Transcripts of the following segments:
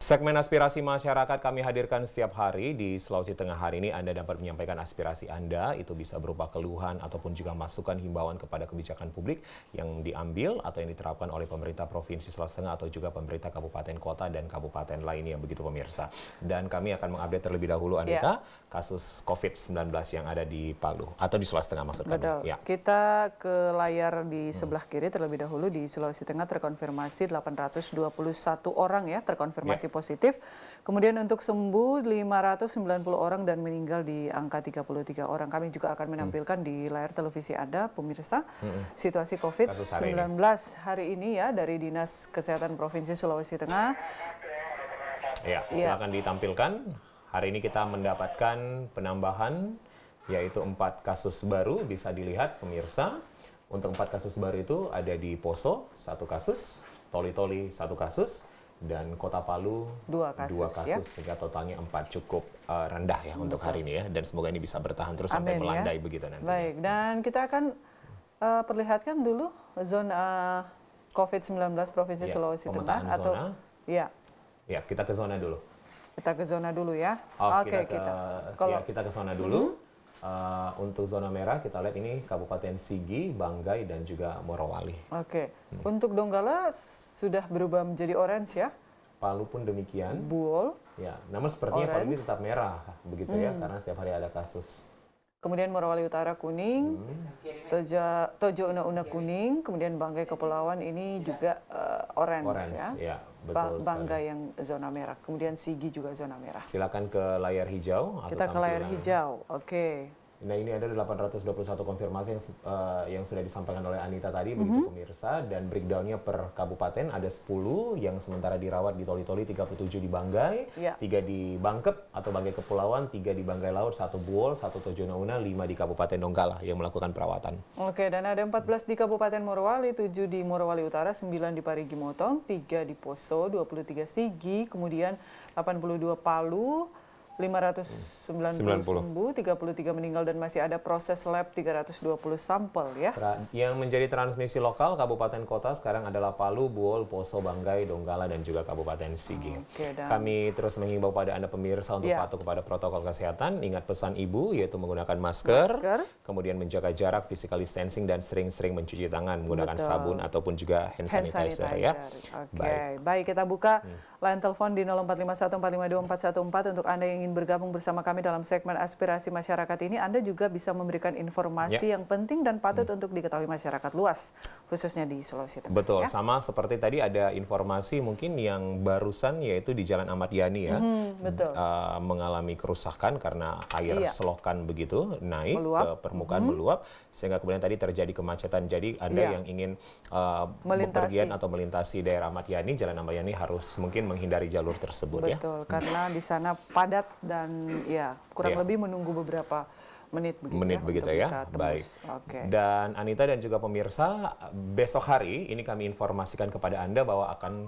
Segmen aspirasi masyarakat kami hadirkan setiap hari di Sulawesi Tengah. Hari ini Anda dapat menyampaikan aspirasi Anda, itu bisa berupa keluhan ataupun juga masukan himbauan kepada kebijakan publik yang diambil atau yang diterapkan oleh pemerintah Provinsi Sulawesi Tengah atau juga pemerintah kabupaten kota dan kabupaten lainnya, begitu pemirsa. Dan kami akan mengupdate terlebih dahulu, Anita, kasus COVID-19 yang ada di Palu atau di Sulawesi Tengah maksud kami. Betul. Ya. Kita ke layar di sebelah kiri terlebih dahulu. Di Sulawesi Tengah terkonfirmasi 821 orang ya terkonfirmasi positif. Kemudian untuk sembuh 590 orang dan meninggal di angka 33 orang. Kami juga akan menampilkan di layar televisi Anda, pemirsa, situasi COVID-19 hari ini ya dari Dinas Kesehatan Provinsi Sulawesi Tengah. Ya, silakan ditampilkan. Hari ini kita mendapatkan penambahan yaitu 4 kasus baru, bisa dilihat pemirsa. Untuk 4 kasus baru itu ada di Poso 1 kasus, Toli-Toli 1 kasus, dan Kota Palu 2 kasus ya? Sehingga totalnya 4, cukup rendah ya untuk hari ini ya, dan semoga ini bisa bertahan terus sampai melandai begitu nanti. Baik, dan kita akan perlihatkan dulu zona COVID-19 Provinsi Sulawesi Tengah atau zona. Ya, kita ke zona dulu. Kita ke zona dulu ya. Oke, kita ke zona dulu. Untuk zona merah kita lihat ini Kabupaten Sigi, Banggai, dan juga Morowali. Oke, untuk Donggala sudah berubah menjadi orange ya? Palu pun demikian. Buol. Ya, namun sepertinya Palu ini tetap merah, begitu ya, karena setiap hari ada kasus. Kemudian Morowali Utara kuning, Tojo Una-Una kuning, kemudian Banggai Kepulauan ini juga orange ya. Betul Banggai yang zona merah, kemudian Sigi juga zona merah. Silakan ke layar hijau. Kita ke layar hijau, oke. Nah, ini ada 821 konfirmasi yang sudah disampaikan oleh Anita tadi, begitu pemirsa. Dan breakdown-nya per kabupaten ada 10 yang sementara dirawat di Toli-Toli, 37 di Banggai, 3 di Bangkep atau Banggai Kepulauan, 3 di Banggai Laut, 1 Buol, 1 Tojo Una-Una, 5 di Kabupaten Donggala yang melakukan perawatan. Oke, dan ada 14 di Kabupaten Morowali, 7 di Morowali Utara, 9 di Parigi Motong, 3 di Poso, 23 Sigi, kemudian 82 Palu, 590 sembuh, 33 meninggal, dan masih ada proses lab 320 sampel ya. Yang menjadi transmisi lokal Kabupaten Kota sekarang adalah Palu, Buol, Poso, Banggai, Donggala, dan juga Kabupaten Sigi. Kami terus mengimbau pada Anda pemirsa untuk patuh kepada protokol kesehatan, ingat pesan Ibu yaitu menggunakan masker, kemudian menjaga jarak, physical distancing, dan sering-sering mencuci tangan menggunakan sabun ataupun juga hand sanitizer ya. Baik, kita buka line telepon di 0451452414 untuk Anda yang ingin bergabung bersama kami dalam segmen aspirasi masyarakat ini. Anda juga bisa memberikan informasi yang penting dan patut untuk diketahui masyarakat luas, khususnya di Sulawesi Tengah. Betul, sama seperti tadi ada informasi mungkin yang barusan yaitu di Jalan Ahmad Yani ya, mengalami kerusakan karena air selokan begitu naik ke permukaan meluap, sehingga kemudian tadi terjadi kemacetan. Jadi Anda yang ingin bepergian atau melintasi daerah Ahmad Yani, Jalan Ahmad Yani harus mungkin menghindari jalur tersebut ya. Betul, karena di sana padat dan kurang lebih menunggu beberapa menit begitu ya. Baik. Dan Anita dan juga pemirsa, besok hari ini kami informasikan kepada Anda bahwa akan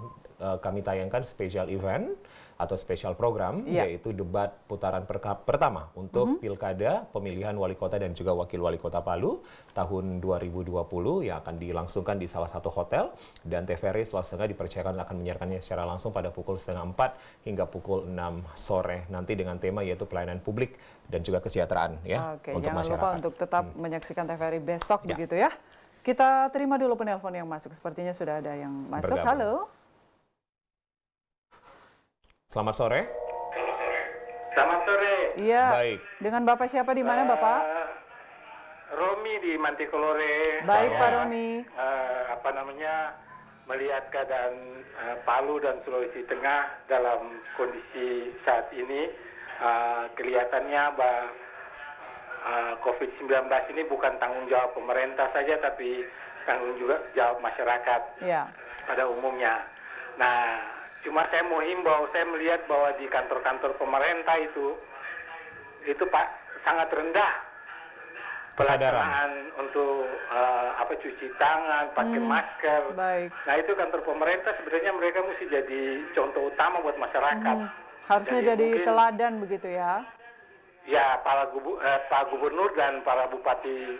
kami tayangkan special event atau special program yaitu debat putaran pertama untuk Pilkada pemilihan wali kota dan juga wakil wali kota Palu tahun 2020 yang akan dilangsungkan di salah satu hotel, dan TVRI Sulawesi Tengah dipercayakan akan menyiarkannya secara langsung pada pukul 3:30 hingga pukul 6 sore nanti dengan tema yaitu pelayanan publik dan juga kesejahteraan ya untuk jangan masyarakat. Lupa untuk tetap menyaksikan TVRI besok begitu ya. Kita terima dulu penelpon yang masuk. Sepertinya sudah ada yang masuk. Halo. Selamat sore. Selamat sore. Iya. Baik. Dengan Bapak siapa di mana, Bapak? Romi di Mantikolore. Baik, Pak Romi. Melihat keadaan Palu dan Sulawesi Tengah dalam kondisi saat ini, kelihatannya bahwa COVID-19 ini bukan tanggung jawab pemerintah saja, tapi tanggung jawab masyarakat pada umumnya. Nah, cuma saya mau himbau, saya melihat bahwa di kantor-kantor pemerintah itu Pak sangat rendah pelaksanaan untuk cuci tangan, pakai masker. Nah, itu kantor pemerintah sebenarnya mereka mesti jadi contoh utama buat masyarakat. Harusnya jadi teladan begitu ya. Ya, Pak Gubernur dan para bupati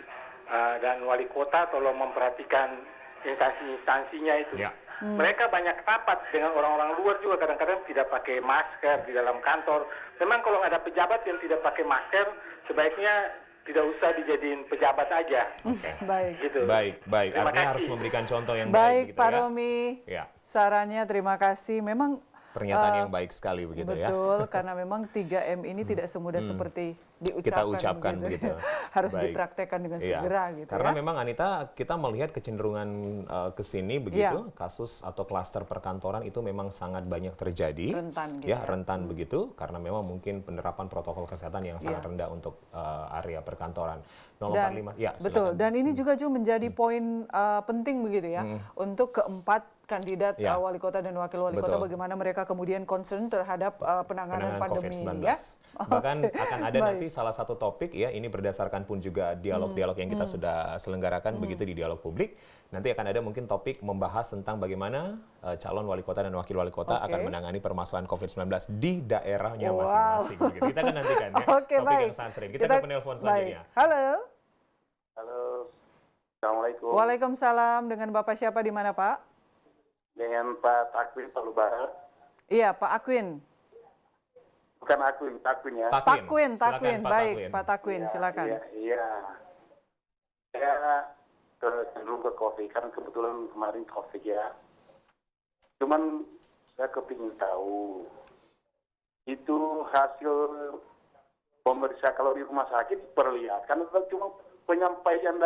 dan wali kota tolong memperhatikan instansi-instansinya itu. Mereka banyak rapat dengan orang-orang luar juga, kadang-kadang tidak pakai masker di dalam kantor. Memang kalau ada pejabat yang tidak pakai masker, sebaiknya tidak usah dijadiin pejabat aja. Baik. Gitu. Baik. Terima Artinya kasih. harus memberikan contoh yang baik. Baik, begitu Pak ya. Romi. Ya. Sarannya terima kasih. Memang Pernyataan yang baik sekali begitu ya. betul, karena memang 3M ini tidak semudah seperti Kita ucapkan begitu. Harus Baik. dipraktekkan dengan Iya. segera gitu Karena ya. memang Anita, kita melihat kecenderungan ke sini begitu, kasus atau klaster perkantoran itu memang sangat banyak terjadi. Rentan gitu ya. Rentan begitu, karena memang mungkin penerapan protokol kesehatan yang sangat rendah untuk area perkantoran. 045, ya betul, silakan. dan ini juga menjadi poin penting begitu ya, untuk keempat kandidat Ya. wali kota dan wakil wali kota, Betul. bagaimana mereka kemudian concern terhadap penanganan pandemi COVID-19. ya. Bahkan Oke, akan ada baik. nanti salah satu topik ya, ini berdasarkan pun juga dialog-dialog yang kita sudah selenggarakan begitu di dialog publik. Nanti akan ada mungkin topik membahas tentang bagaimana calon wali kota dan wakil wali kota akan menangani permasalahan COVID-19 di daerahnya masing-masing. Begitu. Kita akan nantikan ya, Oke, topik baik. yang sangat sering. Kita ke penelpon selanjutnya. Halo. Halo, Assalamualaikum. Waalaikumsalam, dengan Bapak siapa di mana Pak? Dengan Pak Takwin Palu Barat. Iya, Pak Akwin. Bukan Takwin ya. Takwin. Takwin, Silakan, Pak baik, Takwin. Pak Takwin, silakan. Iya. Saya cenderung ke COVID, kan kebetulan kemarin COVID ya. Cuman saya kepingin tahu, itu hasil pemeriksaan kalau di rumah sakit diperlihatkan atau cuma penyampaian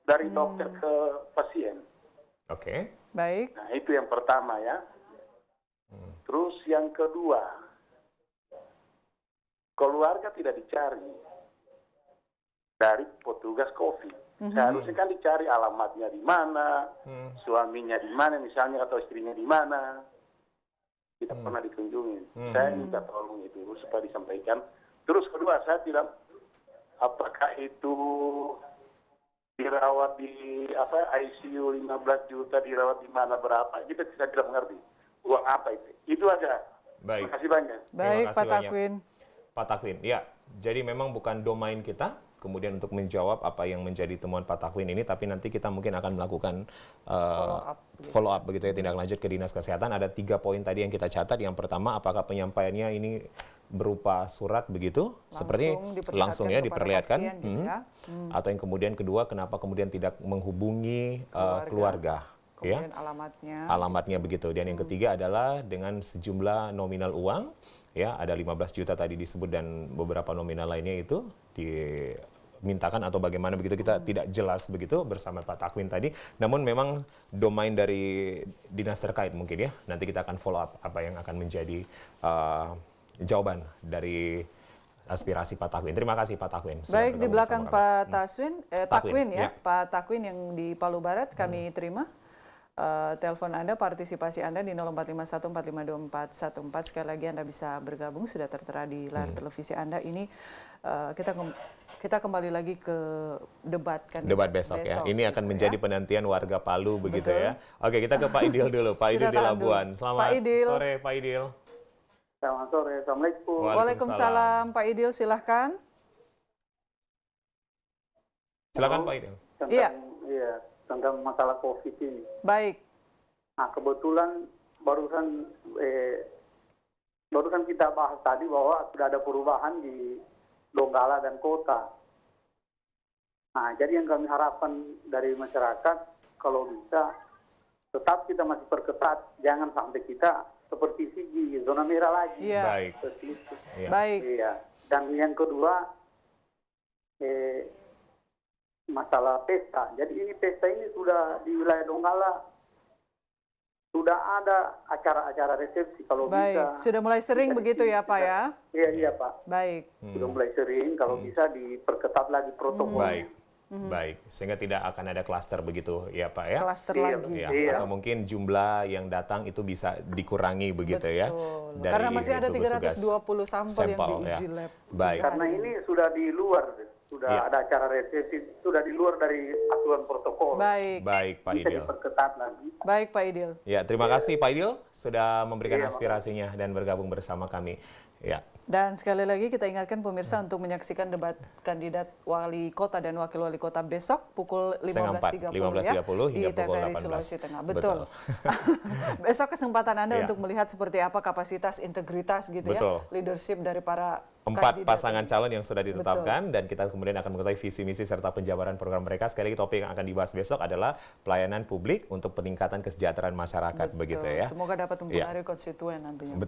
dari dokter ke pasien. Oke. Baik. Nah, itu yang pertama ya. Terus yang kedua, keluarga tidak dicari dari petugas COVID. Seharusnya kan dicari alamatnya di mana, suaminya di mana misalnya, atau istrinya di mana. Tidak pernah dikunjungi. Saya minta tolong itu supaya disampaikan. Terus kedua, saya tidak, apakah itu dirawat di ICU 15 juta, dirawat di mana berapa, kita tidak mengerti uang apa itu. Itu aja. Baik. Terima kasih banyak. Baik, kasih Pak banyak. Takwin. Pak Takwin, ya. Jadi memang bukan domain kita kemudian untuk menjawab apa yang menjadi temuan Pak Takwin ini, tapi nanti kita mungkin akan melakukan follow up begitu ya, tindak lanjut ke Dinas Kesehatan. Ada 3 poin tadi yang kita catat. Yang pertama, apakah penyampaiannya ini berupa surat begitu, seperti langsung ya diperlihatkan, pasien, gitu ya. atau yang kemudian kedua, kenapa kemudian tidak menghubungi keluarga, Kemudian ya, alamatnya begitu. Dan yang ketiga adalah dengan sejumlah nominal uang, ya, ada 15 juta tadi disebut dan beberapa nominal lainnya itu dimintakan atau bagaimana begitu, kita tidak jelas begitu bersama Pak Takwin tadi. Namun memang domain dari dinas terkait mungkin ya, nanti kita akan follow up apa yang akan menjadi jawaban dari aspirasi Pak Takwin. Terima kasih Pak Takwin. Baik, di belakang Pak Takwin ya, ya. Pak Takwin yang di Palu Barat kami terima telepon Anda, partisipasi Anda di 0451452414. Sekali lagi Anda bisa bergabung, sudah tertera di layar televisi Anda. Ini kita kembali lagi ke debat kan. Debat besok ya. Ini akan menjadi penantian warga Palu begitu ya. Oke, kita ke Pak Idil dulu. Pak Idil di Labuan. Selamat sore Pak Idil. Selamat sore. Assalamualaikum. Waalaikumsalam. Pak Idil silahkan. Silakan Pak Idil. Tentang masalah COVID ini. Baik. Nah, kebetulan barusan kita bahas tadi bahwa sudah ada perubahan di Donggala dan kota. Nah, jadi yang kami harapkan dari masyarakat, kalau bisa tetap kita masih perketat, jangan sampai kita seperti Sigi, zona merah lagi. Iya. Baik. Ya. Baik. Iya. Dan yang kedua, masalah pesta. Jadi ini pesta ini sudah di wilayah Donggala sudah ada acara-acara resepsi kalau Baik. bisa. Sudah mulai sering begitu ya Pak ya? Iya Pak. Baik. Sudah mulai sering, kalau bisa diperketat lagi protokol. Baik. Baik, sehingga tidak akan ada klaster begitu ya Pak ya? Klaster Iya, lagi. Ya, Iya. atau mungkin jumlah yang datang itu bisa dikurangi begitu ya. Betul. Dari Karena masih ada gugus tugas 320 sampel yang diuji ya. lab. Baik. Karena ini sudah di luar, sudah Iya. ada acara resepsi, sudah di luar dari aturan protokol. Baik. Baik Pak Bisa Idil. diperketat lagi. Baik Pak Idil. Ya, terima kasih Pak Idil sudah memberikan aspirasinya dan bergabung bersama kami. Ya. Dan sekali lagi kita ingatkan pemirsa untuk menyaksikan debat kandidat wali kota dan wakil wali kota besok pukul 15.30 ya di TVRI Sulawesi Tengah. Betul. Besok kesempatan Anda untuk melihat seperti apa kapasitas, integritas gitu ya, leadership dari para 4 pasangan calon yang sudah ditetapkan. Dan kita kemudian akan mengetahui visi misi serta penjabaran program mereka. Sekali lagi topik yang akan dibahas besok adalah pelayanan publik untuk peningkatan kesejahteraan masyarakat. Begitu ya. Semoga dapat mempengaruhi konstituen nantinya.